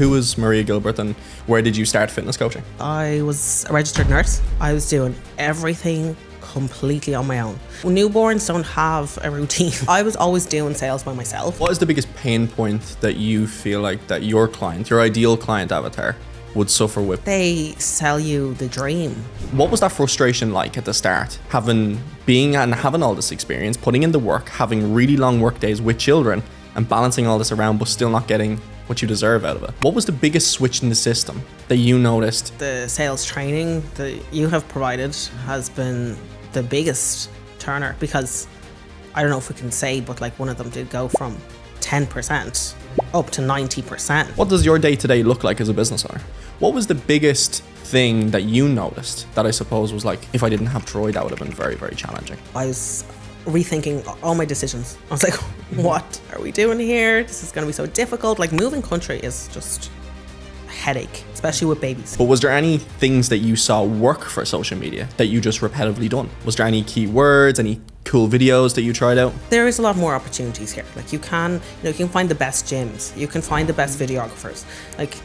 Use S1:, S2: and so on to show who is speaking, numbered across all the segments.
S1: Who was Maria Gilbert and where did you start fitness coaching?
S2: I was a registered nurse. I was doing everything completely on my own. Newborns don't have a routine. I was always doing sales by myself.
S1: What is the biggest pain point that you feel like that your client, your ideal client avatar, would suffer with?
S2: They sell you the dream.
S1: What was that frustration like at the start? Having all this experience, putting in the work, having really long work days with children and balancing all this around but still not getting what you deserve out of it. What was the biggest switch in the system that you noticed?
S2: The sales training that you have provided has been the biggest turner, because I don't know if we can say, but like one of them did go from 10% up to 90%.
S1: What does your day-to-day look like as a business owner? What was the biggest thing that you noticed that I suppose was like, if I didn't have Droid, that would have been very, very challenging?
S2: I was rethinking all my decisions. I was like, what are we doing here? This is going to be so difficult. Like, moving country is just a headache, especially with babies.
S1: But was there any things that you saw work for social media that you just repetitively done? Was there any keywords, any cool videos that you tried out?
S2: There is a lot more opportunities here. Like, you can find the best gyms, you can find the best videographers. Like,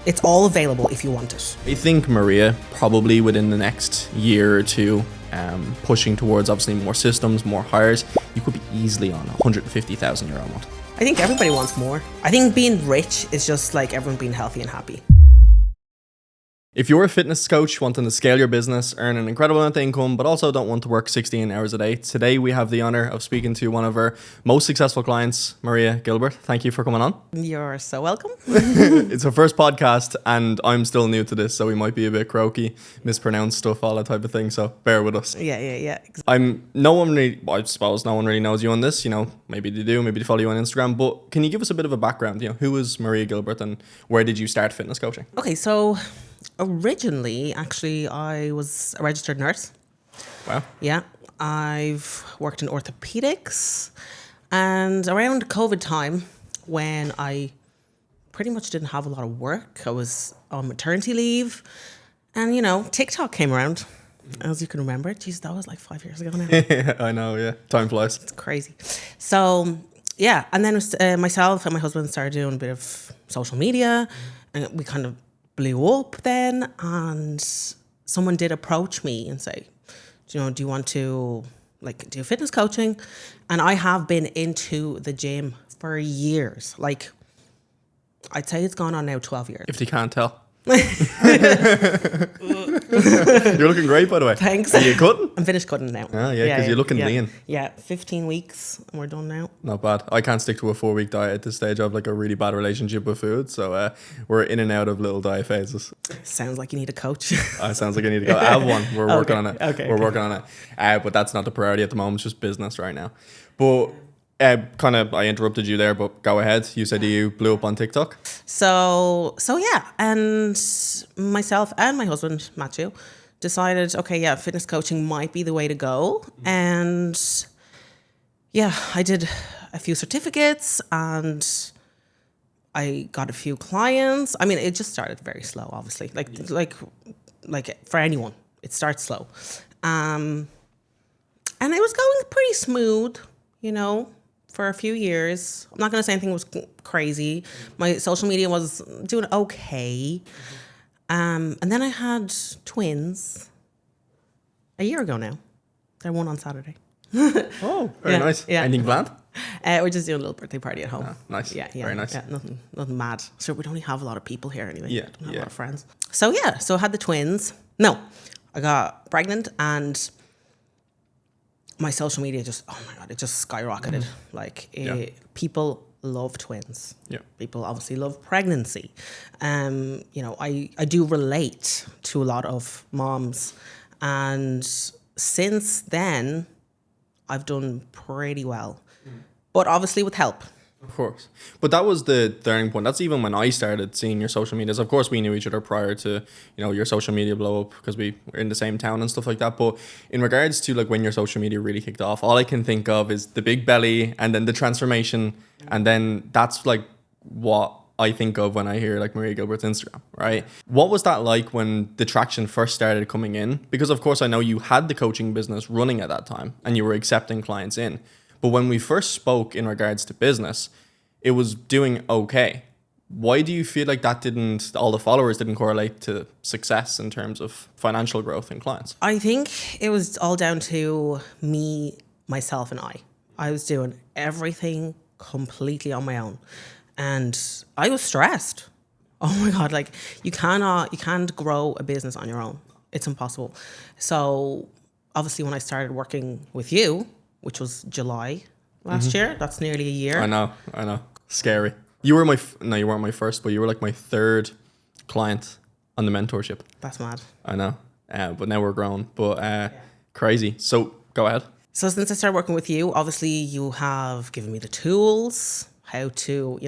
S2: it's all available if you want it.
S1: I think, Maria, probably within the next year or two, pushing towards obviously more systems, more hires, you could be easily on €150,000 a month.
S2: I think everybody wants more. I think being rich is just like everyone being healthy and happy.
S1: If you're a fitness coach wanting to scale your business, earn an incredible amount of income, but also don't want to work 16 hours a day, today we have the honor of speaking to one of our most successful clients, Maria Gilbert. Thank you for coming on.
S2: You're so welcome.
S1: It's her first podcast and I'm still new to this, so we might be a bit croaky, mispronounce stuff, all that type of thing, so bear with us.
S2: Yeah.
S1: No one really knows you on this, maybe they do, maybe they follow you on Instagram, but can you give us a bit of a background? Who is Maria Gilbert and where did you start fitness coaching?
S2: Okay, so originally, actually, I was a registered nurse.
S1: Wow.
S2: Yeah, I've worked in orthopedics, and around COVID time, when I pretty much didn't have a lot of work, I was on maternity leave, and TikTok came around, as you can remember. Jeez, that was like 5 years ago now.
S1: I know, yeah. Time flies.
S2: It's crazy. So, yeah, and then myself and my husband started doing a bit of social media, and we kind of blew up then, and someone did approach me and say, do you want to do fitness coaching? And I have been into the gym for years. Like, I'd say it's gone on now 12 years.
S1: If you can't tell. You're looking great, by the way.
S2: Thanks.
S1: Are you cutting?
S2: I'm finished cutting now.
S1: Oh, yeah, because you're looking lean.
S2: Yeah, 15 weeks and we're done now.
S1: Not bad. I can't stick to a 4-week diet at this stage. I have a really bad relationship with food, so we're in and out of little diet phases.
S2: Sounds like you need a coach.
S1: Sounds like I need to go. I have one. We're working on it.
S2: Okay.
S1: We're working on it. But that's not the priority at the moment. It's just business right now. But I interrupted you there, but go ahead. You said you blew up on TikTok.
S2: So yeah, and myself and my husband Matthew decided, okay, yeah, fitness coaching might be the way to go. And yeah, I did a few certificates and I got a few clients. I mean, it just started very slow, obviously. Like for anyone, it starts slow. And it was going pretty smooth, for a few years. I'm not going to say anything was crazy. My social media was doing okay. And then I had twins a year ago now. They're one on Saturday.
S1: Oh, very nice.
S2: Yeah.
S1: Anything planned?
S2: We're just doing a little birthday party at home.
S1: Oh, nice.
S2: Yeah.
S1: Very nice.
S2: Yeah, nothing mad. So we don't even have a lot of people here anyway.
S1: Yeah.
S2: Don't have a lot of friends. So I had the twins. No, I got pregnant and my social media just, oh my God, it just skyrocketed. People love twins.
S1: Yeah.
S2: People obviously love pregnancy. I do relate to a lot of moms. And since then, I've done pretty well. But obviously with help.
S1: Of course. But that was the turning point. That's even when I started seeing your social medias. Of course, we knew each other prior to, your social media blow up because we were in the same town and stuff like that. But in regards to when your social media really kicked off, all I can think of is the big belly and then the transformation. And then that's what I think of when I hear Maria Gilbert's Instagram, right? What was that like when the traction first started coming in? Because of course, I know you had the coaching business running at that time and you were accepting clients in. But when we first spoke in regards to business, it was doing okay. Why do you feel like all the followers didn't correlate to success in terms of financial growth and clients?
S2: I think it was all down to me, myself, and I was doing everything completely on my own, and I was stressed. Oh my God, like you can't grow a business on your own. It's impossible. So obviously when I started working with you, which was July last year, that's nearly a year.
S1: I know. Scary. You were no, you weren't my first, but you were like my third client on the mentorship.
S2: That's mad.
S1: I know. But now we're grown. But crazy. So go ahead.
S2: So since I started working with you, obviously you have given me the tools, how to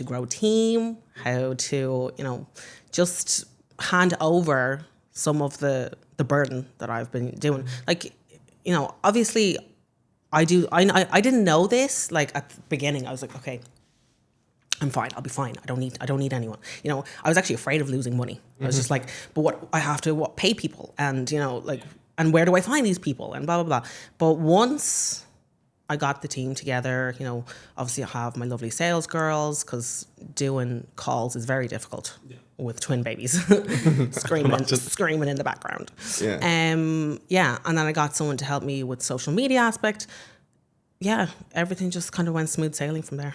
S2: grow a team, how to, just hand over some of the burden that I've been doing. Like, obviously I didn't know this. Like at the beginning, I was like, okay, I'm fine. I'll be fine. I don't need anyone. I was actually afraid of losing money. I was just like, but what I have to pay people, and and where do I find these people, and blah blah blah. But once I got the team together, obviously I have my lovely sales girls, because doing calls is very difficult with twin babies screaming in the background.
S1: Yeah.
S2: And then I got someone to help me with social media aspect. Yeah, everything just kind of went smooth sailing from there.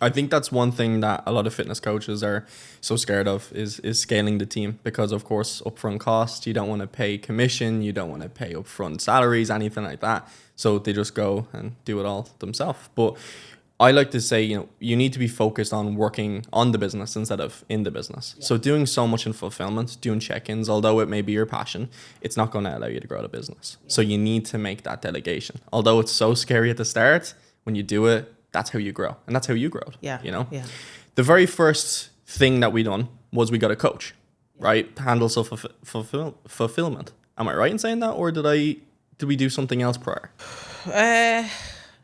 S1: I think that's one thing that a lot of fitness coaches are so scared of is scaling the team, because of course upfront costs, you don't want to pay commission, you don't want to pay upfront salaries, anything like that. So they just go and do it all themselves. But I like to say, you need to be focused on working on the business instead of in the business. Yeah. So doing so much in fulfillment, doing check-ins, although it may be your passion, it's not going to allow you to grow the business. Yeah. So you need to make that delegation. Although it's so scary at the start, when you do it, that's how you grow. And that's how you grow.
S2: Yeah. Yeah.
S1: The very first thing that we done was we got a coach, right? To handle fulfillment. Am I right in saying that? Or did we do something else prior?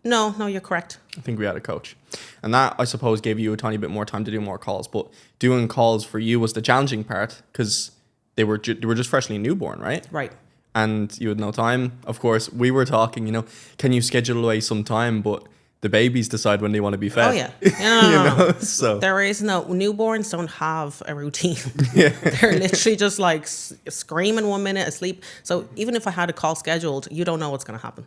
S2: No, you're correct.
S1: I think we had a coach. And that, I suppose, gave you a tiny bit more time to do more calls. But doing calls for you was the challenging part, because they were just freshly newborn, right?
S2: Right.
S1: And you had no time. Of course, we were talking, can you schedule away some time? But the babies decide when they want to be fed.
S2: Oh, yeah. No.
S1: So
S2: there is newborns don't have a routine. Yeah. They're literally just like screaming 1 minute, asleep. So even if I had a call scheduled, you don't know what's going to happen.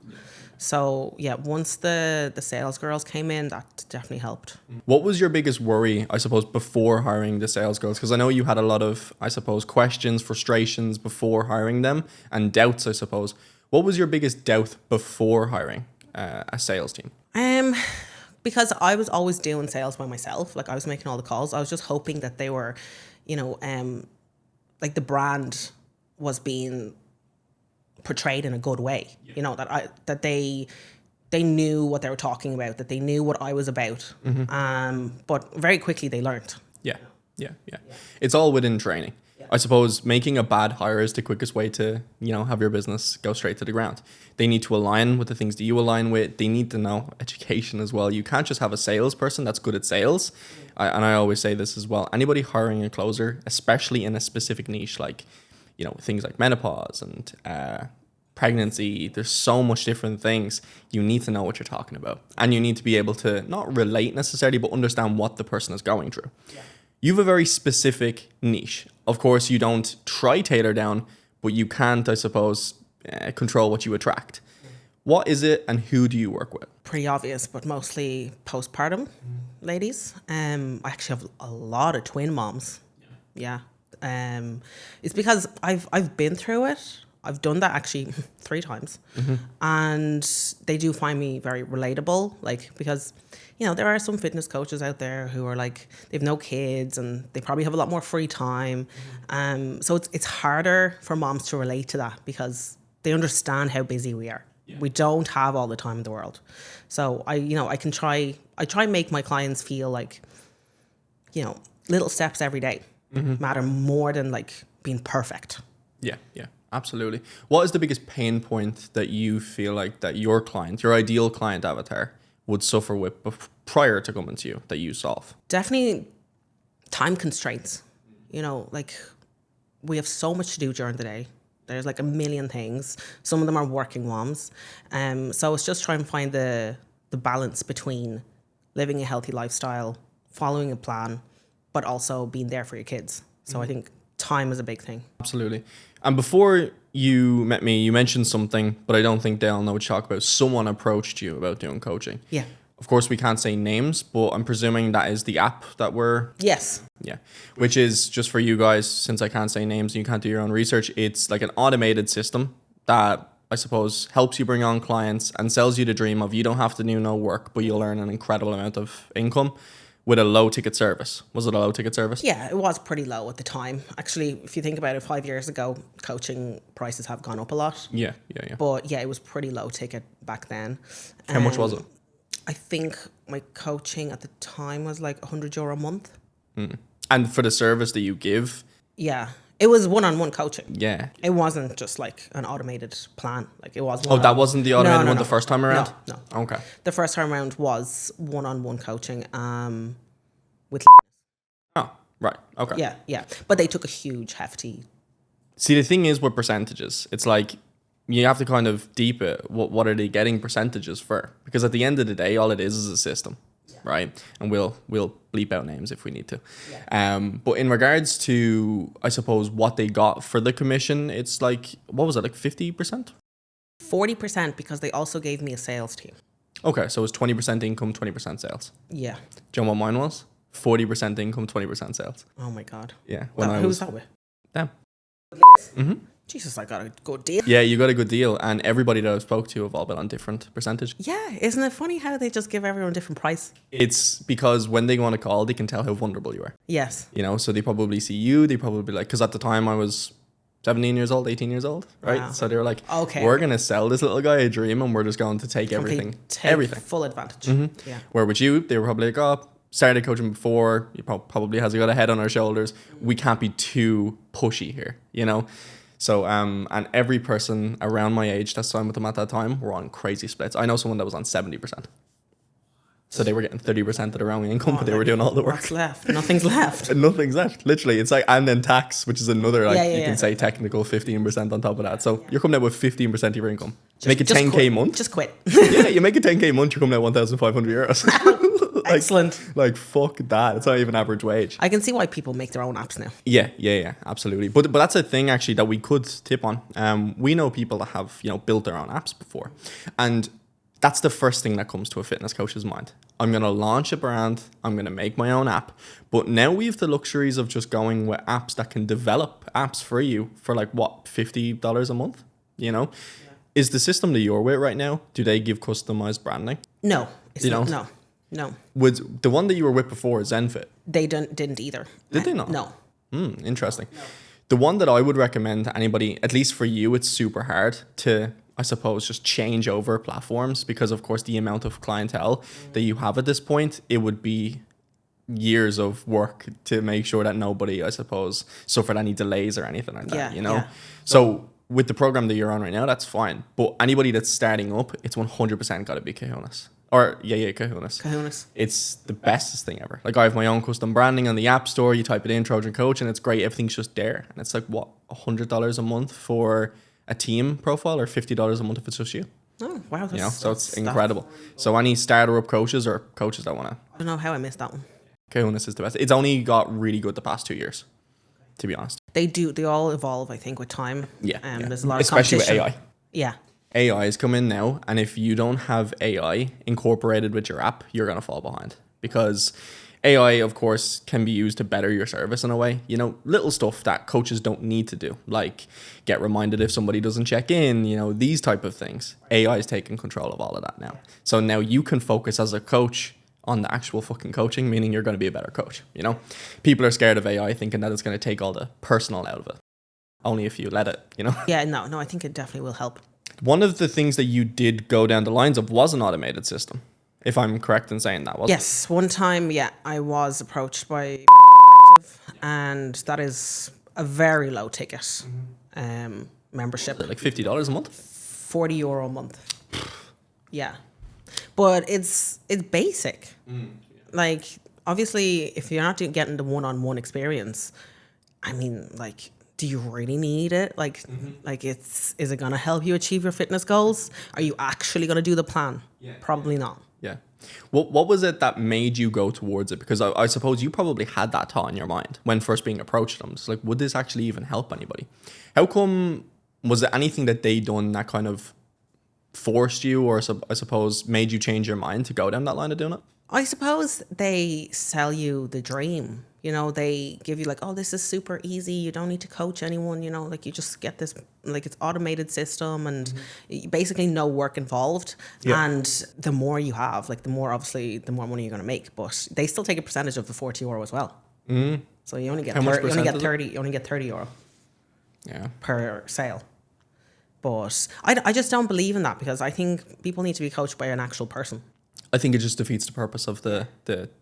S2: So yeah, once the sales girls came in, that definitely helped.
S1: What was your biggest worry, I suppose, before hiring the sales girls? Because I know you had a lot of, I suppose, questions, frustrations before hiring them, and doubts, I suppose. What was your biggest doubt before hiring a sales team?
S2: Because I was always doing sales by myself. Like I was making all the calls. I was just hoping that they were, like the brand was being portrayed in a good way. Yeah. That they knew what they were talking about, that they knew what I was about. But very quickly they learned.
S1: Yeah. It's all within training. Yeah. I suppose making a bad hire is the quickest way to, have your business go straight to the ground. They need to align with the things that you align with. They need to know education as well. You can't just have a salesperson that's good at sales. And I always say this as well. Anybody hiring a closer, especially in a specific niche, like, things like menopause and pregnancy, there's so much different things. You need to know what you're talking about. And you need to be able to not relate necessarily, but understand what the person is going through. Yeah. You have a very specific niche. Of course, you don't try tailor down, but you can't, I suppose, control what you attract. What is it and who do you work with?
S2: Pretty obvious, but mostly postpartum ladies. I actually have a lot of twin moms. Yeah. It's because I've been through it. I've done that actually 3 times. And they do find me very relatable, because there are some fitness coaches out there who are like, they've no kids and they probably have a lot more free time. So it's harder for moms to relate to that, because they understand how busy we are. Yeah. We don't have all the time in the world. So I try and make my clients feel like, little steps every day matter more than being perfect.
S1: Yeah, absolutely. What is the biggest pain point that you feel like that your client, your ideal client avatar, would suffer with prior to coming to you that you solve? Definitely
S2: time constraints. We have so much to do during the day. There's a million things. Some of them are working moms. So it's just trying to find the balance between living a healthy lifestyle, following a plan, but also being there for your kids. So I think time is a big thing.
S1: Absolutely. And before you met me, you mentioned something, but I don't think they'll know what to talk about. Someone approached you about doing coaching.
S2: Yeah.
S1: Of course, we can't say names, but I'm presuming that is the app that we're...
S2: Yes.
S1: Yeah. Which is, just for you guys, since I can't say names and you can't do your own research, it's like an automated system that I suppose helps you bring on clients and sells you the dream of you don't have to do no work, but you'll earn an incredible amount of income with a low ticket service. Was it a low ticket service?
S2: Yeah, it was pretty low at the time. Actually, if you think about it, 5 years ago, coaching prices have gone up a lot.
S1: Yeah.
S2: But yeah, it was pretty low ticket back then.
S1: How much was it?
S2: I think my coaching at the time was like €100 a month.
S1: And for the service that you give,
S2: Yeah. It was one-on-one coaching.
S1: yeah.
S2: It wasn't just like an automated plan. Like it was.
S1: Oh, that wasn't the automated one the first time around?
S2: No.
S1: Okay.
S2: The first time around was one-on-one coaching with.
S1: Oh, right. Okay.
S2: Yeah. But they took a huge hefty.
S1: See, the thing is with percentages, it's like you have to kind of deep it. What are they getting percentages for? Because at the end of the day, all it is a system, right? And we'll bleep out names if we need to.
S2: Yeah.
S1: But in regards to, I suppose, what they got for the commission, it's like, what was it, like 50%?
S2: 40% because they also gave me a sales team.
S1: Okay, so it's 20% income, 20% sales.
S2: Yeah.
S1: Do you know what mine was? 40% income, 20% sales.
S2: Oh my God.
S1: Yeah.
S2: Who was that with?
S1: Them.
S2: Jesus, I got a good deal.
S1: Yeah, you got a good deal, and everybody that I've spoke to have all been on different percentage.
S2: Yeah, isn't it funny how they just give everyone a different price?
S1: It's because when they go on a call, they can tell how vulnerable you are.
S2: Yes.
S1: You know, so they probably see you. They probably like, because at the time I was 17 years old, 18 years old, right?
S2: Wow.
S1: So they were like,
S2: Okay.
S1: we're gonna sell this little guy a dream, and we're just going to take everything, everything.
S2: Full advantage. Yeah.
S1: Where with you, they were probably like, oh, started coaching before. He probably has got a head on our shoulders. We can't be too pushy here, you know. So, and every person around my age that signed with them at that time were on crazy splits. I know someone that was on 70%. So they were getting 30% of their own income, but they were doing all the work.
S2: What's left? Nothing's left.
S1: And nothing's left. Literally, it's like, and then tax, which is another, like,
S2: Yeah.
S1: you can say technical 15% on top of that. So you're coming out with 15% of your income. Make it
S2: Just
S1: 10K
S2: quit.
S1: month.
S2: Just quit.
S1: Yeah, you make it 10K month, you're coming out 1,500 euros. Like,
S2: Excellent.
S1: Like, fuck that. It's not even average wage.
S2: I can see why people make their own apps now.
S1: Yeah, absolutely. But that's a thing actually that we could tip on. We know people that have, you know, built their own apps before. And that's the first thing that comes to a fitness coach's mind. I'm going to launch a brand. I'm going to make my own app. But now we have the luxuries of just going with apps that can develop apps for you for like, what, $50 a month? You know? Yeah. Is the system that you're with right now, do they give customized branding?
S2: No. It's
S1: You
S2: not.
S1: don't?
S2: No.
S1: Would the one that you were with before, ZenFit?
S2: They didn't either.
S1: Did they not?
S2: No.
S1: Interesting. No. The one that I would recommend to anybody, at least for you, it's super hard to, I suppose, just change over platforms because, of course, the amount of clientele that you have at this point, it would be years of work to make sure that nobody, I suppose, suffered any delays or anything like that,
S2: Yeah,
S1: you know?
S2: yeah.
S1: So with the program that you're on right now, that's fine. But anybody that's starting up, it's 100% got to be Kahunas. Or, Kahunas. It's the bestest thing ever. Like, I have my own custom branding on the App Store. You type it in, Trojan Coach, and it's great. Everything's just there. And it's like, what, $100 a month for a team profile or $50 a month if it's just you?
S2: Oh, wow.
S1: You know, so it's incredible. So any starter up coaches or coaches that want to...
S2: I don't know how I missed that one.
S1: Kahunas is the best. It's only got really good the past 2 years, to be honest.
S2: They all evolve, I think, with time.
S1: Yeah.
S2: There's a lot of
S1: especially with
S2: competition.
S1: AI.
S2: Yeah.
S1: AI is coming now, and if you don't have AI incorporated with your app, you're going to fall behind. Because AI, of course, can be used to better your service in a way. You know, little stuff that coaches don't need to do, like get reminded if somebody doesn't check in, you know, these type of things. AI is taking control of all of that now. So now you can focus as a coach on the actual fucking coaching, meaning you're going to be a better coach, you know? People are scared of AI thinking that it's going to take all the personal out of it. Only if you let it, you know?
S2: Yeah, no, I think it definitely will help.
S1: One of the things that you did go down the lines of was an automated system, if I'm correct in saying that, wasn't it?
S2: Yes, one time, I was approached by Active, and that is a very low ticket membership.
S1: Like $50 a month?
S2: €40 a month. Yeah. But it's basic. Like, obviously, if you're not getting the one-on-one experience, I mean, like, do you really need it? Like, is it going to help you achieve your fitness goals? Are you actually going to do the plan? Yeah. Probably not.
S1: Yeah. What was it that made you go towards it? Because I suppose you probably had that thought in your mind when first being approached them. It's like, would this actually even help anybody? How come, was it anything that they done that kind of forced you, or I suppose made you change your mind to go down that line of doing it?
S2: I suppose they sell you the dream. You know, they give you like, oh, this is super easy. You don't need to coach anyone. You know, like you just get this, like it's automated system and basically no work involved.
S1: Yeah.
S2: And the more you have, like the more obviously, the more money you're going to make. But they still take a percentage of the 40 euro as well. So you only get
S1: How much
S2: you only get
S1: percent is it?
S2: 30. You only get 30 euro
S1: Yeah.
S2: per sale. But I just don't believe in that, because I think people need to be coached by an actual person.
S1: I think it just defeats the purpose of the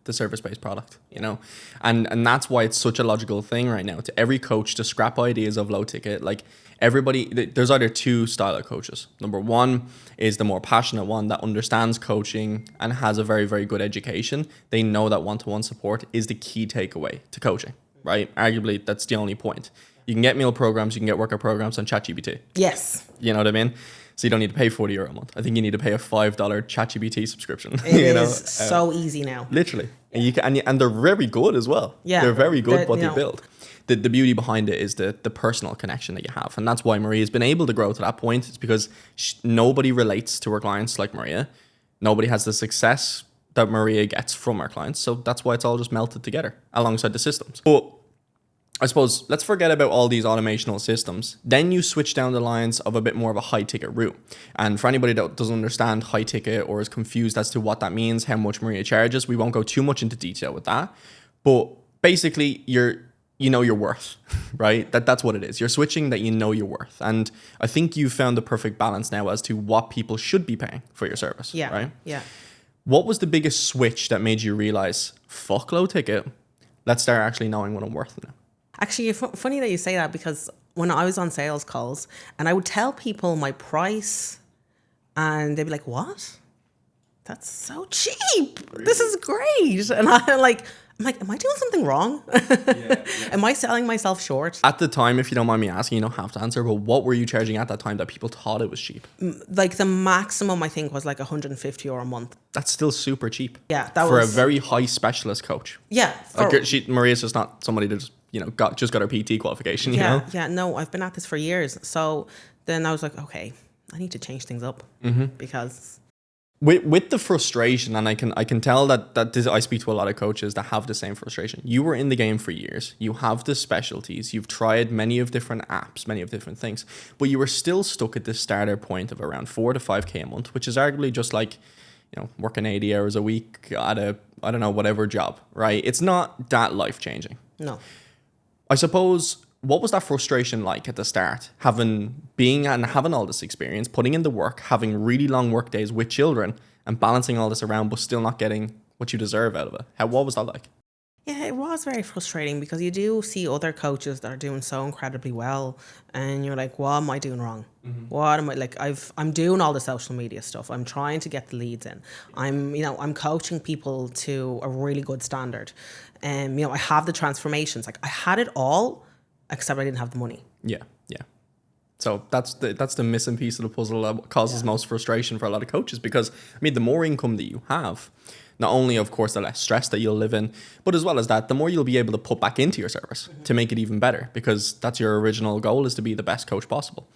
S1: service-based product, you know? And that's why it's such a logical thing right now to every coach to scrap ideas of low ticket. Like everybody, there's either two style of coaches. Number one is the more passionate one that understands coaching and has a very, very good education. They know that one-to-one support is the key takeaway to coaching, right? Arguably, that's the only point. You can get meal programs, you can get workout programs on ChatGPT.
S2: Yes.
S1: You know what I mean? So you don't need to pay 40 euro a month. I think you need to pay a $5 ChatGPT subscription.
S2: It
S1: you know?
S2: is so easy now.
S1: Literally. And you can, and they're very good as well.
S2: Yeah.
S1: They're very good what
S2: You
S1: they
S2: know.
S1: build. The beauty behind it is the personal connection that you have. And that's why Maria's been able to grow to that point. It's because nobody relates to her clients like Maria. Nobody has the success that Maria gets from her clients. So that's why it's all just melted together alongside the systems. But I suppose let's forget about all these automational systems. Then you switch down the lines of a bit more of a high ticket route. And for anybody that doesn't understand high ticket or is confused as to what that means, how much Maria charges, we won't go too much into detail with that. But basically, you know your worth, right? That's what it is. You're switching that you know your worth. And I think you've found the perfect balance now as to what people should be paying for your service,
S2: Yeah.
S1: right?
S2: Yeah.
S1: What was the biggest switch that made you realize, fuck low ticket, let's start actually knowing what I'm worth now?
S2: Actually, funny that you say that, because when I was on sales calls and I would tell people my price and they'd be like, what? That's so cheap. This is great. And I'm like, am I doing something wrong? Am I selling myself short?
S1: At the time, if you don't mind me asking, you don't have to answer, but what were you charging at that time that people thought it was cheap?
S2: Like the maximum I think was like 150 euro a month.
S1: That's still super cheap.
S2: Yeah, that
S1: for
S2: was
S1: a very high specialist coach.
S2: Yeah.
S1: Like Maria's just not somebody that just, you know, got her PT qualification, you know?
S2: Yeah, no, I've been at this for years. So then I was like, okay, I need to change things up because
S1: With the frustration, and I can tell that I speak to a lot of coaches that have the same frustration. You were in the game for years. You have the specialties. You've tried many of different apps, many of different things, but you were still stuck at this starter point of around 4 to 5K a month, which is arguably just like, you know, working 80 hours a week at a, I don't know, whatever job, right? It's not that life changing.
S2: no.
S1: I suppose, what was that frustration like at the start? Having all this experience, putting in the work, having really long work days with children and balancing all this around, but still not getting what you deserve out of it. What was that like?
S2: Yeah, it was very frustrating because you do see other coaches that are doing so incredibly well, and you're like, what am I doing wrong? What am I like? I'm doing all the social media stuff. I'm trying to get the leads in. I'm coaching people to a really good standard, and I have the transformations. Like I had it all, except I didn't have the money.
S1: Yeah. So that's the missing piece of the puzzle that causes most frustration for a lot of coaches, because I mean, the more income that you have, not only of course the less stress that you'll live in, but as well as that, the more you'll be able to put back into your service to make it even better, because that's your original goal, is to be the best coach possible.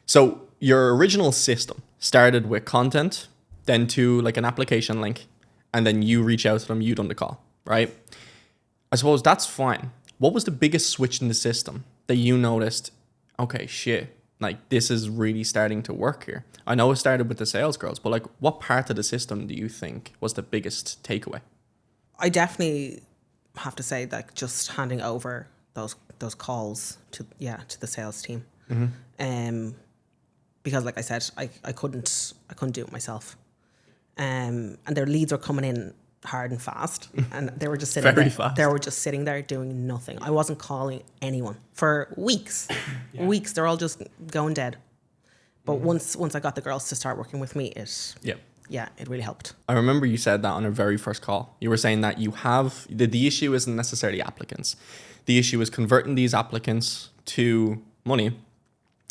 S1: So your original system started with content, then to like an application link, and then you reach out to them, you done the call, right? I suppose that's fine. What was the biggest switch in the system that you noticed, okay, shit, like this is really starting to work here? I know it started with the sales girls, but like what part of the system do you think was the biggest takeaway?
S2: I definitely have to say that just handing over those calls to the sales team, because like I said, I couldn't do it myself, and their leads were coming in hard and fast, and they were just sitting
S1: Very
S2: there.
S1: fast.
S2: They were just sitting there doing nothing. I wasn't calling anyone for weeks. Weeks. They're all just going dead. But once I got the girls to start working with me, it really helped.
S1: I remember you said that on our very first call. You were saying that you have, the issue isn't necessarily applicants. The issue is converting these applicants to money,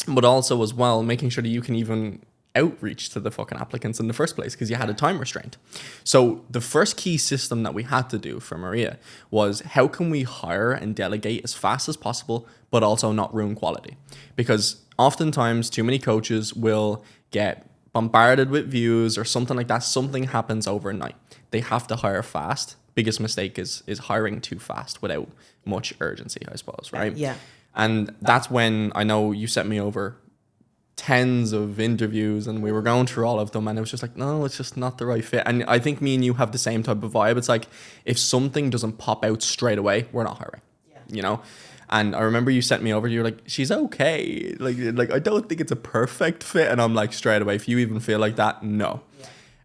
S1: but also as well making sure that you can even outreach to the fucking applicants in the first place because you had a time restraint. So the first key system that we had to do for Maria was how can we hire and delegate as fast as possible, but also not ruin quality? Because oftentimes too many coaches will get bombarded with views or something like that. Something happens overnight. They have to hire fast. Biggest mistake is hiring too fast without much urgency, I suppose, right?
S2: Yeah.
S1: And that's when I know you sent me over tens of interviews and we were going through all of them and it was just like, no, it's just not the right fit. And I think me and you have the same type of vibe. It's like if something doesn't pop out straight away, we're not hiring, you know? And I remember you sent me over, you're like, she's okay. Like I don't think it's a perfect fit. And I'm like, straight away, if you even feel like that, no.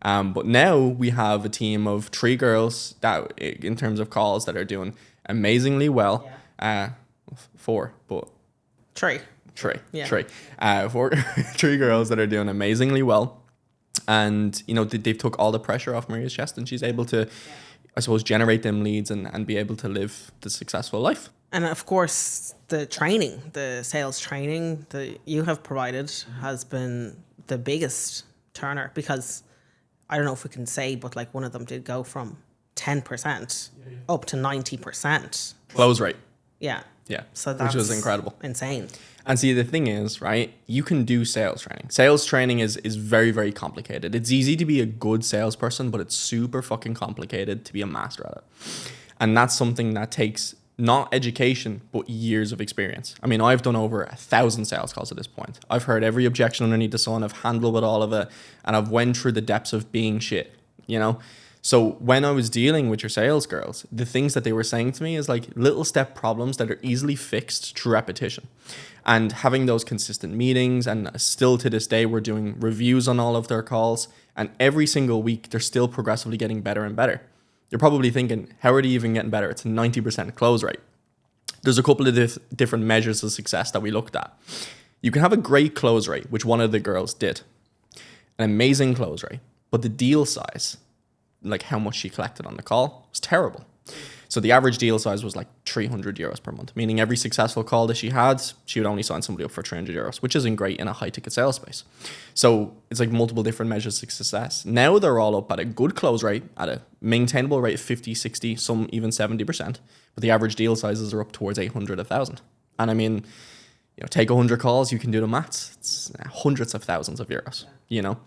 S1: But now we have a team of 3 girls that in terms of calls that are doing amazingly well. 4, but
S2: 3.
S1: 3.
S2: Yeah.
S1: 3. 3 girls that are doing amazingly well. And, you know, they've took all the pressure off Maria's chest and she's able to, I suppose, generate them leads and be able to live the successful life.
S2: And of course, the training, the sales training that you have provided has been the biggest turner because I don't know if we can say, but like one of them did go from 10% up to 90%.
S1: Close rate.
S2: Yeah.
S1: Yeah.
S2: So that's
S1: which was incredible.
S2: Insane.
S1: And see, the thing is, right, you can do sales training. Sales training is very, very complicated. It's easy to be a good salesperson, but it's super fucking complicated to be a master at it. And that's something that takes not education, but years of experience. I mean, I've done over 1,000 sales calls at this point. I've heard every objection underneath the sun. I've handled with all of it. And I've went through the depths of being shit, you know? So when I was dealing with your sales girls, the things that they were saying to me is like little step problems that are easily fixed through repetition. And having those consistent meetings, and still to this day, we're doing reviews on all of their calls. And every single week, they're still progressively getting better and better. You're probably thinking, how are they even getting better? It's a 90% close rate. There's a couple of different measures of success that we looked at. You can have a great close rate, which one of the girls did. An amazing close rate. But the deal size, like how much she collected on the call, was terrible. So the average deal size was like 300 euros per month, meaning every successful call that she had, she would only sign somebody up for 300 euros, which isn't great in a high ticket sales space. So it's like multiple different measures of success. Now they're all up at a good close rate, at a maintainable rate of 50, 60, some even 70%, but the average deal sizes are up towards 800, 1,000. And I mean, you know, take 100 calls, you can do the maths. It's hundreds of thousands of euros, you know.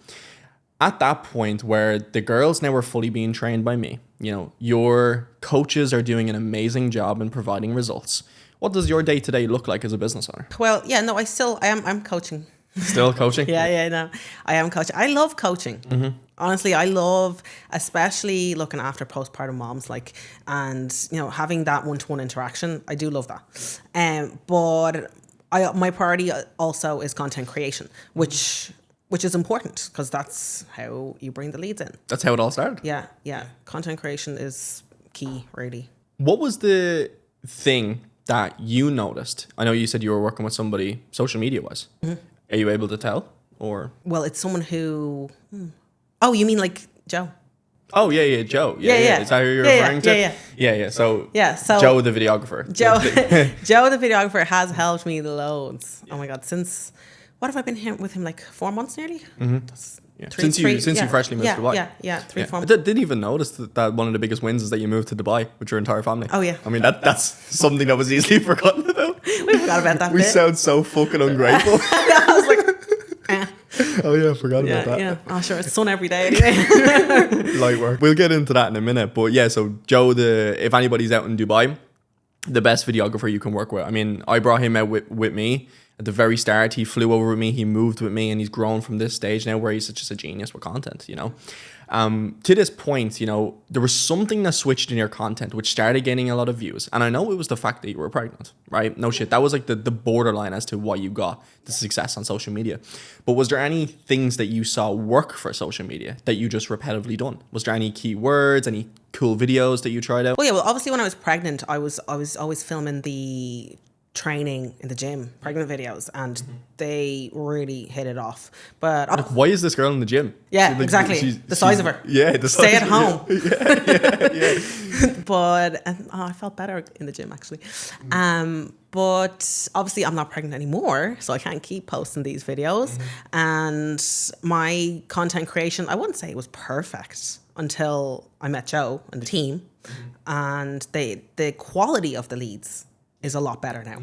S1: At that point where the girls now are fully being trained by me, you know, your coaches are doing an amazing job in providing results. What does your day-to-day look like as a business owner?
S2: Well, yeah, no, I'm coaching.
S1: Still coaching?
S2: Yeah, no, I am coaching. I love coaching. Mm-hmm. Honestly, I love, especially looking after postpartum moms, like, and, you know, having that one-to-one interaction. I do love that. But my priority also is content creation, which is important because that's how you bring the leads in.
S1: That's how it all started.
S2: Yeah. Content creation is key, really.
S1: What was the thing that you noticed? I know you said you were working with somebody social media-wise. Mm-hmm. Are you able to tell? Or
S2: well, it's someone who... Oh, you mean like Joe?
S1: Oh, yeah, Joe. Yeah. Is that who you're referring to? Yeah. So Joe, the videographer.
S2: Joe, Joe, the videographer, has helped me loads. Oh my God, since... What have I been with him, like 4 months nearly? Mm-hmm.
S1: Since you freshly moved to Dubai.
S2: Yeah, 3, 4
S1: months. I didn't even notice that one of the biggest wins is that you moved to Dubai with your entire family.
S2: Oh, yeah.
S1: I mean, that's something that was easily forgotten about.
S2: We forgot about that
S1: We sound so fucking ungrateful.
S2: I was like,
S1: Oh, yeah, I forgot about that.
S2: Yeah, oh, sure, it's sun every day anyway.
S1: Light work. We'll get into that in a minute. But yeah, so Joe, if anybody's out in Dubai, the best videographer you can work with. I mean, I brought him out with me. At the very start, he flew over with me, he moved with me, and he's grown from this stage now where he's just a genius with content, you know. To this point, you know, there was something that switched in your content which started getting a lot of views. And I know it was the fact that you were pregnant, right? No shit. That was like the borderline as to why you got the success on social media. But was there any things that you saw work for social media that you just repetitively done? Was there any keywords, any cool videos that you tried out?
S2: Well, obviously when I was pregnant, I was always filming the training in the gym, pregnant videos, and they really hit it off. But
S1: Why is this girl in the gym?
S2: yeah, exactly. The size of her.
S1: Yeah, the
S2: Stay
S1: size
S2: at
S1: of
S2: home.
S1: Yeah.
S2: But I felt better in the gym actually. But obviously I'm not pregnant anymore, so I can't keep posting these videos. And my content creation, I wouldn't say it was perfect until I met Joe and the team, and the quality of the leads is a lot better now.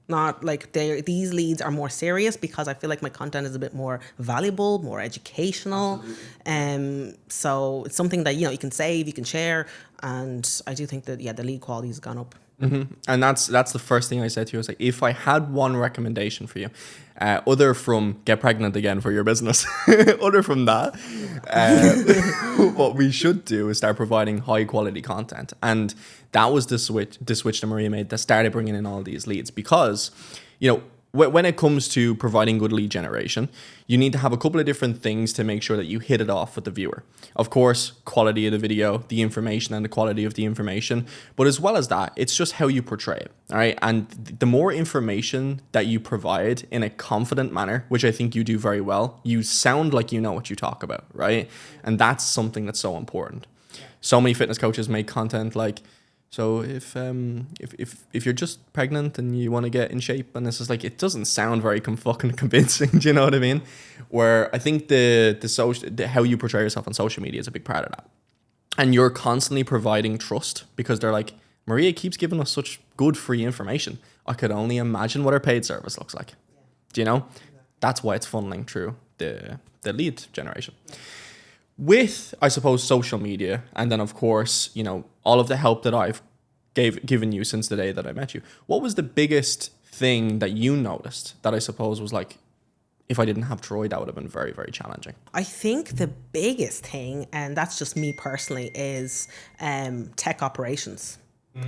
S2: Not like these leads are more serious because I feel like my content is a bit more valuable, more educational. So it's something that you can save, you can share, and I do think that the lead quality has gone up.
S1: And that's the first thing I said to you. I was like, if I had one recommendation for you, other from get pregnant again for your business, other from that, what we should do is start providing high quality content. And that was the switch that Maria made that started bringing in all these leads, because, when it comes to providing good lead generation, you need to have a couple of different things to make sure that you hit it off with the viewer. Of course, quality of the video, the information and the quality of the information. But as well as that, it's just how you portray it. All right. And the more information that you provide in a confident manner, which I think you do very well, you sound like you know what you talk about. Right. And that's something that's so important. So many fitness coaches make content like, so if you're just pregnant and you want to get in shape, and this is like, it doesn't sound very fucking convincing. Do you know what I mean? Where I think the how you portray yourself on social media is a big part of that, and you're constantly providing trust because they're like, Maria keeps giving us such good free information. I could only imagine what her paid service looks like. Do you know? That's why it's funneling through the lead generation. With, I suppose, social media, and then of course, all of the help that I've given you since the day that I met you, what was the biggest thing that you noticed that I suppose was like, if I didn't have Troy, that would have been very, very challenging?
S2: I think the biggest thing, and that's just me personally, is tech operations.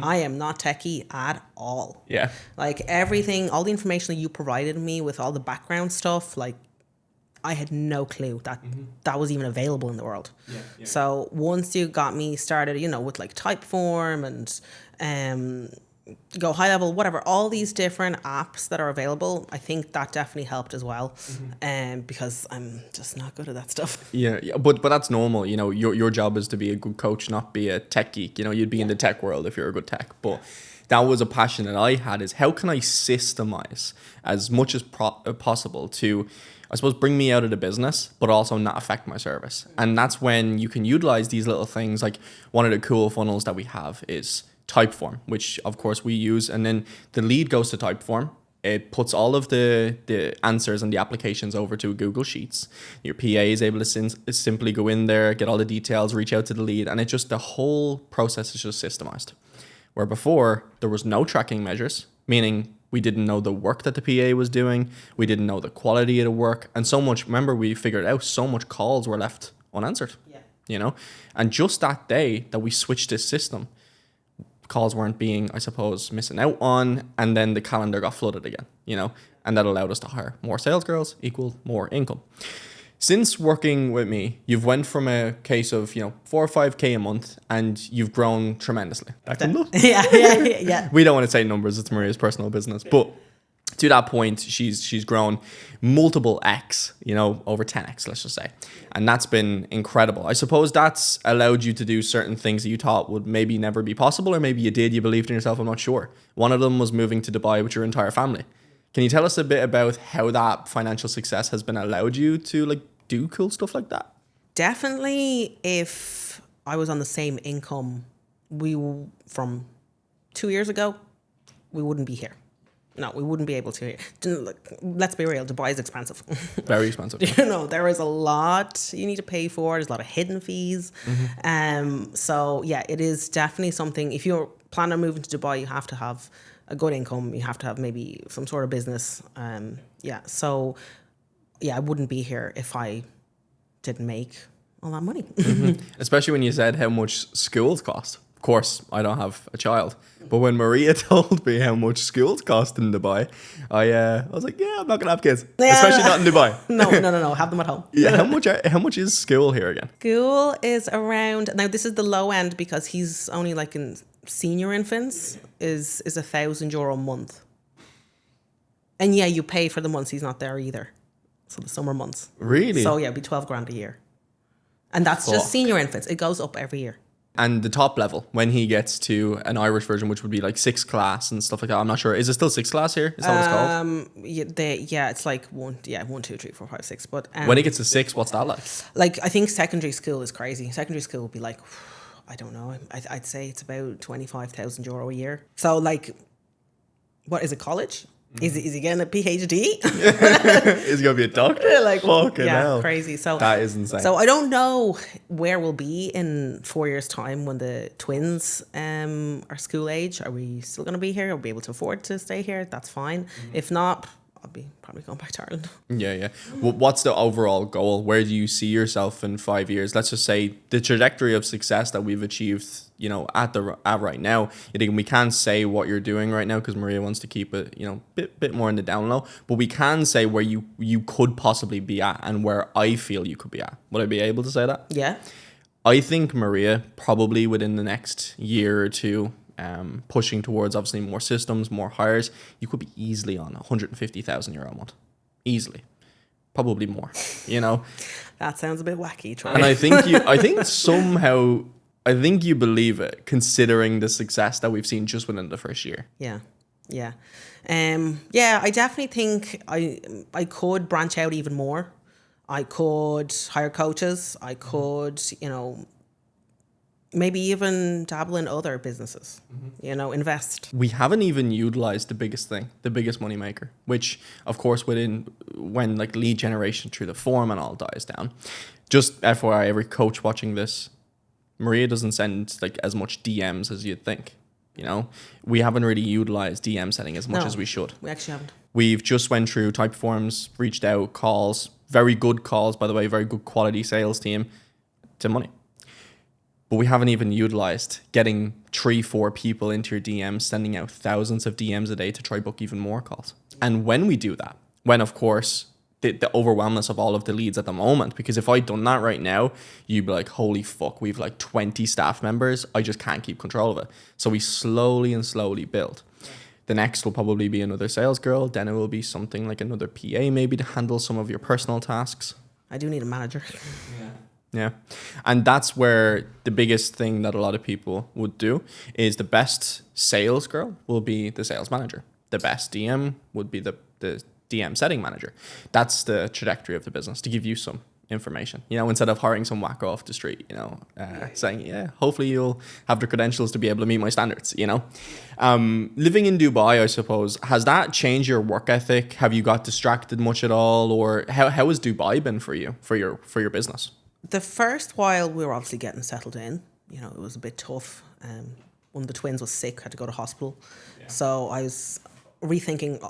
S2: I am not techie at all.
S1: Yeah.
S2: Like everything, all the information that you provided me with all the background stuff, like I had no clue that was even available in the world. Yeah. So once you got me started, with like Typeform and Go High Level, whatever, all these different apps that are available, I think that definitely helped as well. Because I'm just not good at that stuff.
S1: Yeah, but that's normal. Your job is to be a good coach, not be a tech geek. You'd be in the tech world if you're a good tech. But that was a passion that I had, is how can I systemize as much as possible to, I suppose, bring me out of the business, but also not affect my service. And that's when you can utilize these little things. Like one of the cool funnels that we have is Typeform, which of course we use. And then the lead goes to Typeform. It puts all of the answers and the applications over to Google Sheets. Your PA is able to simply go in there, get all the details, reach out to the lead. And the whole process is just systemized. Where before there was no tracking measures, meaning we didn't know the work that the PA was doing. We didn't know the quality of the work. And so much, remember, we figured out so much calls were left unanswered. Yeah. And just that day that we switched this system, calls weren't being, I suppose, missing out on. And then the calendar got flooded again, and that allowed us to hire more sales girls, equal more income. Since working with me, you've went from a case of, 4 or 5K a month, and you've grown tremendously.
S2: Yeah.
S1: We don't want to say numbers, it's Maria's personal business. But to that point, she's grown multiple X, over 10X, let's just say. And that's been incredible. I suppose that's allowed you to do certain things that you thought would maybe never be possible, or maybe you did, you believed in yourself, I'm not sure. One of them was moving to Dubai with your entire family. Can you tell us a bit about how that financial success has been allowed you to do cool stuff like that?
S2: Definitely, if I was on the same income from 2 years ago, we wouldn't be here. No, we wouldn't be able to. Let's be real, Dubai is expensive.
S1: Very expensive.
S2: There is a lot you need to pay for. There's a lot of hidden fees. So yeah, it is definitely something. If you're planning on moving to Dubai, you have to have a good income. You have to have maybe some sort of business. So I wouldn't be here if I didn't make all that money.
S1: Especially when you said how much schools cost. Of course, I don't have a child, but when Maria told me how much schools cost in Dubai, I was like, yeah, I'm not gonna have kids, especially not in Dubai.
S2: No, have them at home.
S1: Yeah, how much is school here again?
S2: School is around, now this is the low end because he's only like in senior infants, is €1,000 a month. And yeah, you pay for the months he's not there either. So the summer months.
S1: Really?
S2: So yeah, it'd be 12 grand a year. And that's just
S1: Fuck.
S2: senior infants. It goes up every year.
S1: And the top level, when he gets to an Irish version, which would be like 6th class and stuff like that. I'm not sure. Is it still 6th class here? Is that what it's called?
S2: Yeah, it's like 1, 2, 3, 4, 5, 6. But
S1: When he gets to 6, what's that like?
S2: like, I think secondary school is crazy. Secondary school would be like, I don't know. I'd say it's about €25,000 a year. So like, what is it, college? Is he getting a PhD?
S1: Is he going to be a doctor?
S2: Like,
S1: Fucking
S2: yeah,
S1: hell.
S2: crazy. So
S1: That is insane.
S2: So I don't know where we'll be in 4 years' time when the twins are school age. Are we still going to be here? Are we able to afford to stay here? That's fine. If not, I'll be probably going back to Ireland.
S1: Yeah. What's the overall goal? Where do you see yourself in 5 years? Let's just say the trajectory of success that we've achieved, at right now. You think we can't say what you're doing right now because Maria wants to keep it, bit more in the down low. But we can say where you could possibly be at and where I feel you could be at. Would I be able to say that?
S2: Yeah.
S1: I think Maria probably within the next year or two. Pushing towards obviously more systems, more hires, you could be easily on €150,000 a month, easily, probably more.
S2: That sounds a bit wacky, Troy.
S1: And I think you believe it, considering the success that we've seen just within the first year.
S2: Yeah. I definitely think I could branch out even more. I could hire coaches. I could, maybe even dabble in other businesses, invest.
S1: We haven't even utilized the biggest thing, the biggest money maker, which of course when like lead generation through the forum and all dies down. Just FYI, every coach watching this, Maria doesn't send like as much DMs as you'd think. We haven't really utilized DM setting as much as we should.
S2: We actually haven't.
S1: We've just went through type forums, reached out, calls, very good calls, by the way, very good quality sales team to money. But we haven't even utilized getting 3-4 people into your DMs, sending out thousands of DMs a day to try book even more calls. And when we do that, when of course the overwhelmness of all of the leads at the moment, because if I'd done that right now, you'd be like, holy fuck, we've like 20 staff members. I just can't keep control of it. So we slowly build. The next will probably be another sales girl. Then it will be something like another PA maybe to handle some of your personal tasks.
S2: I do need a manager.
S1: Yeah. And that's where the biggest thing that a lot of people would do is the best sales girl will be the sales manager. The best DM would be the DM setting manager. That's the trajectory of the business, to give you some information, instead of hiring some whack off the street, saying, hopefully you'll have the credentials to be able to meet my standards, Living in Dubai, I suppose, has that changed your work ethic? Have you got distracted much at all? Or how has Dubai been for you, for your business?
S2: The first while we were obviously getting settled in, it was a bit tough. One of the twins was sick, had to go to hospital. Yeah. So I was rethinking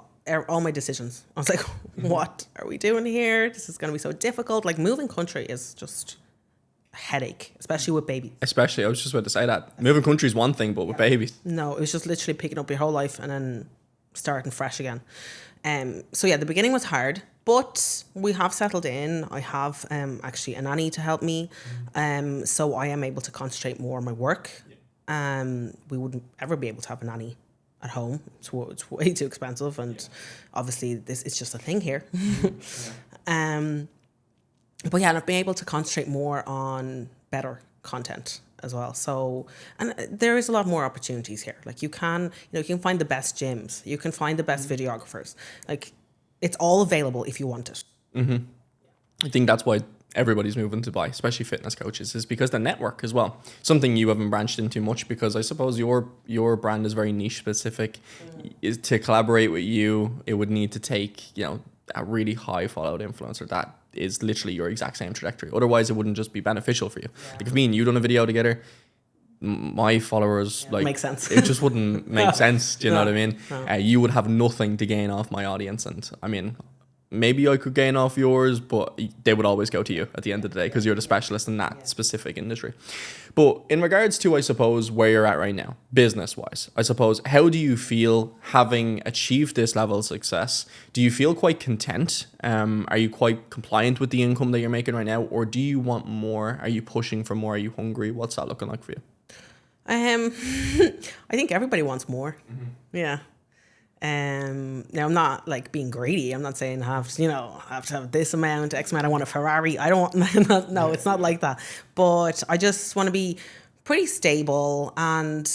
S2: all my decisions. I was like, what are we doing here? This is going to be so difficult. Like, moving country is just a headache, especially with babies.
S1: I was just about to say that. Moving country is one thing, but with babies.
S2: No, it was just literally picking up your whole life and then starting fresh again. So yeah, the beginning was hard. But we have settled in. I have actually a nanny to help me. So I am able to concentrate more on my work. We wouldn't ever be able to have a nanny at home. It's way too expensive. And obviously it's just a thing here. But yeah, I've been able to concentrate more on better content as well. So, and there is a lot more opportunities here. Like you can find the best gyms. You can find the best videographers. Like, it's all available if you want it.
S1: Mm-hmm. I think that's why everybody's moving to Dubai, especially fitness coaches, is because the network as well. Something you haven't branched into much, because I suppose your brand is very niche specific. Is to collaborate with you, it would need to take a really high followed influencer that is literally your exact same trajectory. Otherwise, it wouldn't just be beneficial for you. Yeah. Like if me and you done a video together, my followers
S2: makes sense.
S1: It just wouldn't make sense. Do you know what I mean?
S2: No.
S1: You would have nothing to gain off my audience, and I mean, maybe I could gain off yours, but they would always go to you at the end of the day because you're the specialist in that specific industry. But in regards to, I suppose, where you're at right now, business wise, I suppose, how do you feel having achieved this level of success? Do you feel quite content? Are you quite compliant with the income that you're making right now, or do you want more? Are you pushing for more? Are you hungry? What's that looking like for you?
S2: I think everybody wants more. Mm-hmm. Yeah. Now I'm not like being greedy. I'm not saying I have to have this amount, X amount. I want a Ferrari. I don't want. No, it's not like that. But I just want to be pretty stable and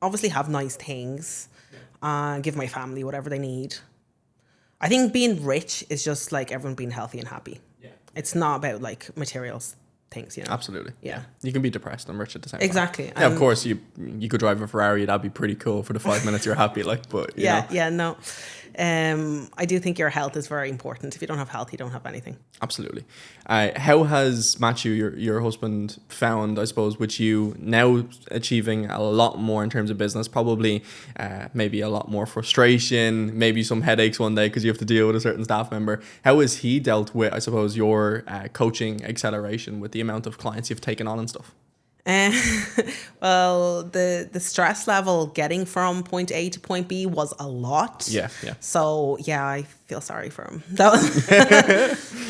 S2: obviously have nice things. Give my family whatever they need. I think being rich is just like everyone being healthy and happy. Yeah. It's not about like materials things,
S1: Absolutely.
S2: Yeah.
S1: You can be depressed and rich at the same time.
S2: Exactly.
S1: Yeah, of course, you could drive a Ferrari. That'd be pretty cool for the 5 minutes you're happy, like, but, you know.
S2: No. I do think your health is very important. If you don't have health, you don't have anything.
S1: Absolutely. How has Matthew, your husband, found, I suppose, with you now achieving a lot more in terms of business, probably maybe a lot more frustration, maybe some headaches one day because you have to deal with a certain staff member. How has he dealt with, I suppose, your coaching acceleration with the amount of clients you've taken on and stuff?
S2: Well, the stress level getting from point A to point B was a lot.
S1: Yeah.
S2: So yeah, I feel sorry for him. That was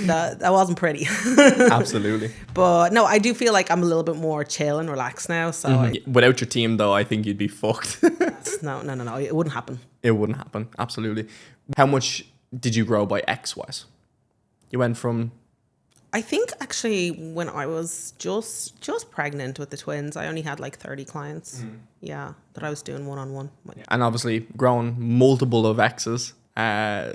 S2: that wasn't pretty.
S1: Absolutely.
S2: But no, I do feel like I'm a little bit more chill and relaxed now. So
S1: without your team, though, I think you'd be fucked.
S2: No, it wouldn't happen.
S1: It wouldn't happen. Absolutely. How much did you grow by X-wise? You went from...
S2: I think actually when I was just pregnant with the twins, I only had like 30 clients. Yeah, that I was doing one-on-one.
S1: And obviously grown multiple of X's. I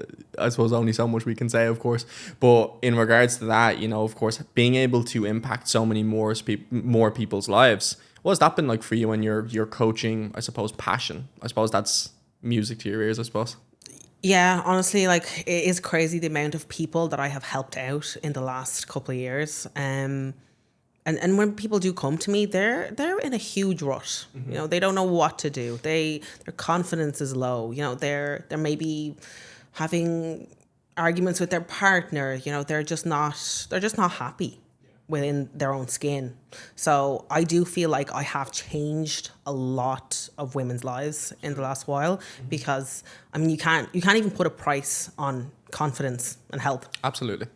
S1: suppose only so much we can say, of course. But in regards to that, of course, being able to impact so many more people's lives, what has that been like for you and your coaching, I suppose, passion? I suppose that's music to your ears, I suppose.
S2: Yeah, honestly, like it is crazy the amount of people that I have helped out in the last couple of years. And when people do come to me, they're in a huge rut. They don't know what to do. Their confidence is low. They're maybe having arguments with their partner. They're just not happy within their own skin. So I do feel like I have changed a lot of women's lives in the last while, because you can't even put a price on confidence and health.
S1: Absolutely.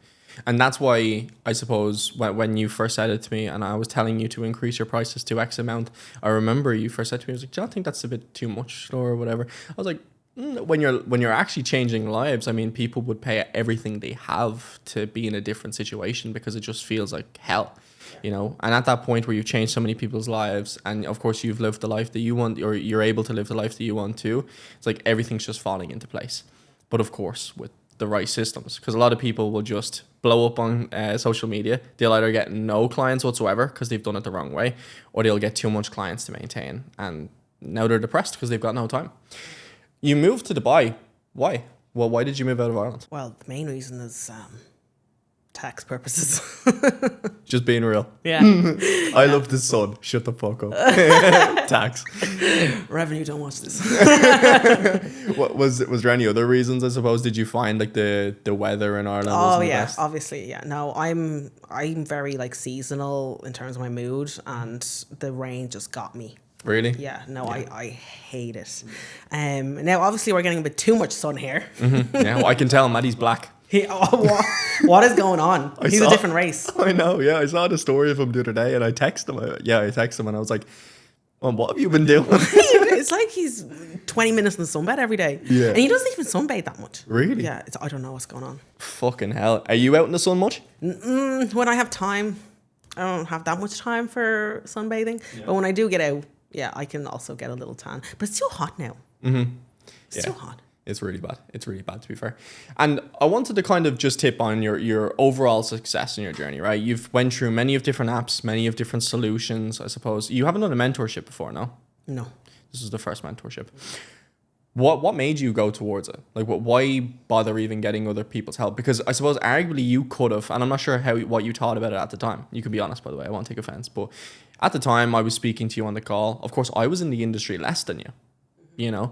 S1: And that's why I suppose when you first said it to me and I was telling you to increase your prices to X amount, I remember you first said to me, I was like, do you not think that's a bit too much or whatever? I was like, when you're actually changing lives, I mean, people would pay everything they have to be in a different situation because it just feels like hell, And at that point where you've changed so many people's lives, and of course you've lived the life that you want, or you're able to live the life that you want too, it's like everything's just falling into place. But of course, with the right systems, because a lot of people will just blow up on social media. They'll either get no clients whatsoever because they've done it the wrong way, or they'll get too much clients to maintain, and now they're depressed because they've got no time. You moved to Dubai. Why? Well, why did you move out of Ireland?
S2: Well, the main reason is tax purposes.
S1: Just being real.
S2: Yeah.
S1: I love the sun. Shut the fuck up. Tax.
S2: Revenue, don't watch this.
S1: What was there any other reasons, I suppose? Did you find like the weather in Ireland?
S2: Oh yeah, best? Obviously, yeah. No, I'm very like seasonal in terms of my mood, and the rain just got me.
S1: Really?
S2: Yeah, no, yeah. I hate it. Now, obviously, we're getting a bit too much sun here.
S1: Yeah, well, I can tell Maddie's black.
S2: What is going on? He's a different race.
S1: I know, yeah. I saw the story of him the other day and I texted him. I texted him and I was like, well, what have you been doing?
S2: It's like he's 20 minutes in the sunbed every day.
S1: Yeah.
S2: And he doesn't even sunbathe that much.
S1: Really?
S2: Yeah, I don't know what's going on.
S1: Fucking hell. Are you out in the sun much?
S2: When I have time. I don't have that much time for sunbathing. Yeah. But when I do get out, yeah, I can also get a little tan. But it's too hot now. It's too hot.
S1: It's really bad. It's really bad, to be fair. And I wanted to kind of just tip on your overall success in your journey, right? You've went through many of different apps, many of different solutions, I suppose. You haven't done a mentorship before, no?
S2: No.
S1: This is the first mentorship. What made you go towards it? Like, why bother even getting other people's help? Because I suppose arguably you could have, and I'm not sure what you thought about it at the time. You could be honest, by the way. I won't take offense. But at the time I was speaking to you on the call, of course, I was in the industry less than you.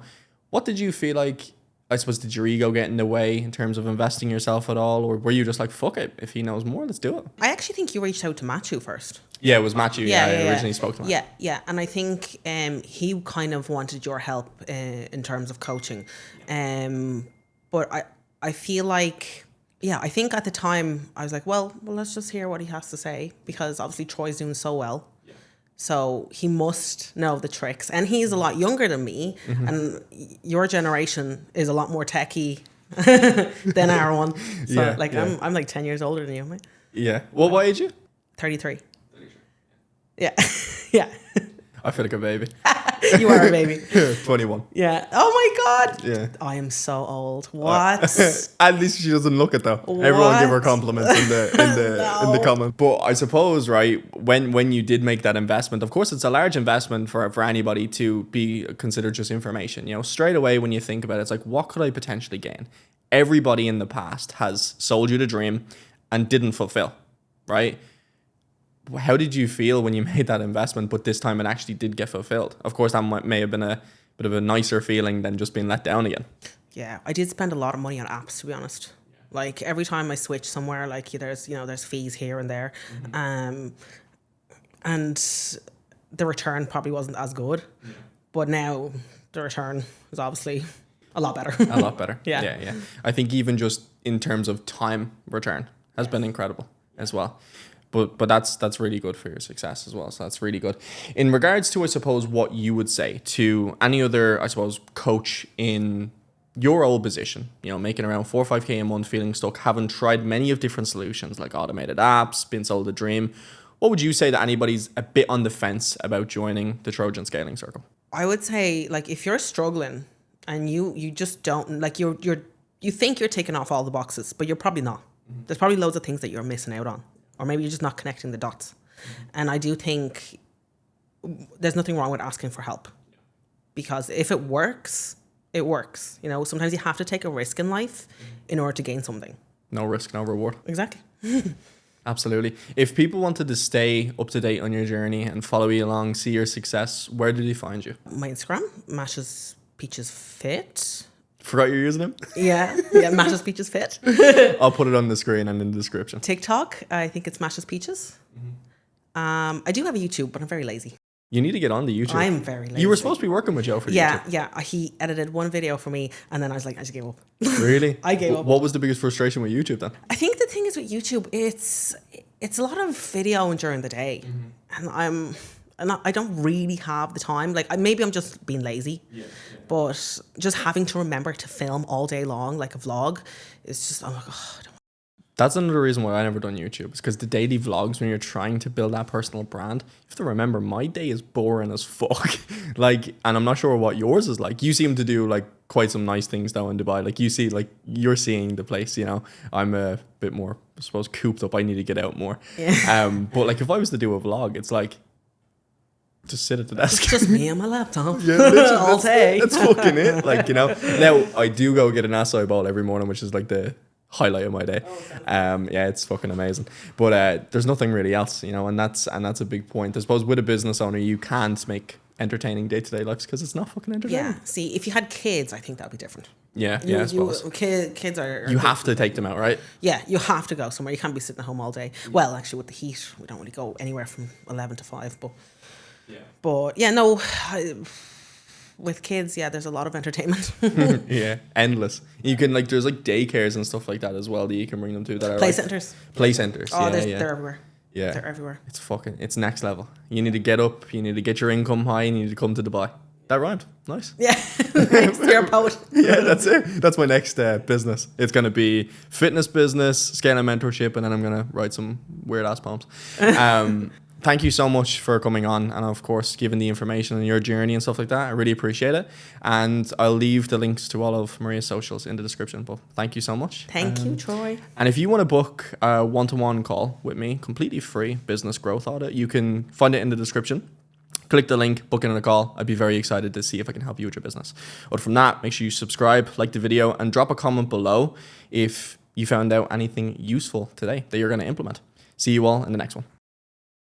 S1: What did you feel like? I suppose, did your ego get in the way in terms of investing yourself at all? Or were you just like, fuck it, if he knows more, let's do it?
S2: I actually think you reached out to Matthew first.
S1: Yeah, it was Matthew. I originally spoke to him.
S2: Yeah. And I think he kind of wanted your help in terms of coaching. But I feel like, I think at the time I was like, well, let's just hear what he has to say, because obviously Troy's doing so well. So he must know the tricks. And he's a lot younger than me. And your generation is a lot more techie than our one. So I'm like 10 years older than you, mate.
S1: Yeah. Well, what age are you?
S2: 33. Yeah. Yeah.
S1: I feel like a baby.
S2: You are a baby.
S1: 21.
S2: Yeah. Oh my God.
S1: Yeah.
S2: I am so old. What?
S1: At least she doesn't look it though. Everyone give her compliments in the comment. But I suppose, right, when you did make that investment, of course it's a large investment for anybody to be considered just information. You know, straight away when you think about it, it's like, what could I potentially gain? Everybody in the past has sold you the dream and didn't fulfill, right? How did you feel when you made that investment, but this time it actually did get fulfilled? Of course, that may have been a bit of a nicer feeling than just being let down again.
S2: Yeah, I did spend a lot of money on apps, to be honest. Like every time I switch somewhere, like there's fees here and there, and the return probably wasn't as good, but now the return is obviously a lot better.
S1: A lot better.
S2: Yeah.
S1: I think even just in terms of time return has been incredible as well. But that's really good for your success as well. So that's really good. In regards to, I suppose, what you would say to any other, I suppose, coach in your old position, you know, making around 4 or 5K a month, feeling stuck, having tried many of different solutions like automated apps, been sold a dream, what would you say to anybody's a bit on the fence about joining the Trojan Scaling Circle?
S2: I would say, like, if you're struggling and you just don't, like, you think you're taking off all the boxes, but you're probably not. There's probably loads of things that you're missing out on. Or maybe you're just not connecting the dots. And I do think there's nothing wrong with asking for help. Because if it works, it works. You know, sometimes you have to take a risk in life in order to gain something.
S1: No risk, no reward.
S2: Exactly.
S1: Absolutely. If people wanted to stay up to date on your journey and follow you along, see your success, where do they find you?
S2: My Instagram, Masha's Peaches Fit.
S1: Forgot your username?
S2: Yeah, Masha's Peaches Fit.
S1: I'll put it on the screen and in the description.
S2: TikTok, I think it's Masha's Peaches. I do have a YouTube, but I'm very lazy.
S1: You need to get on the YouTube.
S2: I'm very lazy.
S1: You were supposed to be working with Joe for YouTube.
S2: Yeah. He edited one video for me, and then I was like, I just gave up.
S1: Really?
S2: I gave up.
S1: What was the biggest frustration with YouTube then?
S2: I think the thing is with YouTube, it's a lot of video during the day, and I don't really have the time. Like maybe I'm just being lazy, but just having to remember to film all day long, like a vlog, is just, oh my God.
S1: That's another reason why I never done YouTube. Is because the daily vlogs, when you're trying to build that personal brand, you have to remember my day is boring as fuck. Like, and I'm not sure what yours is like. You seem to do like quite some nice things though in Dubai. Like you see, like you're seeing the place. You know, I'm a bit more, I suppose, cooped up. I need to get out more. Yeah. But like if I was to do a vlog, it's like just sit at the desk.
S2: It's just me and my laptop.
S1: Yeah,
S2: all day.
S1: That's fucking it. Like, you know. Now I do go get an acai bowl every morning, which is like the highlight of my day. Yeah, it's fucking amazing. But there's nothing really else, you know, and that's a big point. I suppose with a business owner, you can't make entertaining day-to-day lives because it's not fucking entertaining.
S2: Yeah. See, if you had kids, I think that'd be different.
S1: Yeah, I suppose.
S2: Kids are
S1: you have to take them out, right?
S2: Yeah, you have to go somewhere. You can't be sitting at home all day. Well, actually, with the heat, we don't really go anywhere from 11 to 5. But yeah, no. With kids, yeah, there's a lot of entertainment.
S1: Yeah, endless. You can like, there's like daycares and stuff like that as well that you can bring them to. That are
S2: play
S1: like,
S2: centers.
S1: Play centers.
S2: Oh,
S1: yeah.
S2: They're everywhere.
S1: Yeah,
S2: they're everywhere.
S1: It's next level. You need to get up. You need to get your income high. You need to come to Dubai. That rhymed. Nice.
S2: Yeah, nice. You're a poet.
S1: Yeah, that's it. That's my next business. It's gonna be fitness business, scaling mentorship, and then I'm gonna write some weird ass poems. Thank you so much for coming on and, of course, giving the information on your journey and stuff like that. I really appreciate it. And I'll leave the links to all of Maria's socials in the description. But thank you so much.
S2: Thank you, Troy.
S1: And if you want to book a one-to-one call with me, completely free business growth audit, you can find it in the description. Click the link, book in a call. I'd be very excited to see if I can help you with your business. But from that, make sure you subscribe, like the video, and drop a comment below if you found out anything useful today that you're going to implement. See you all in the next one.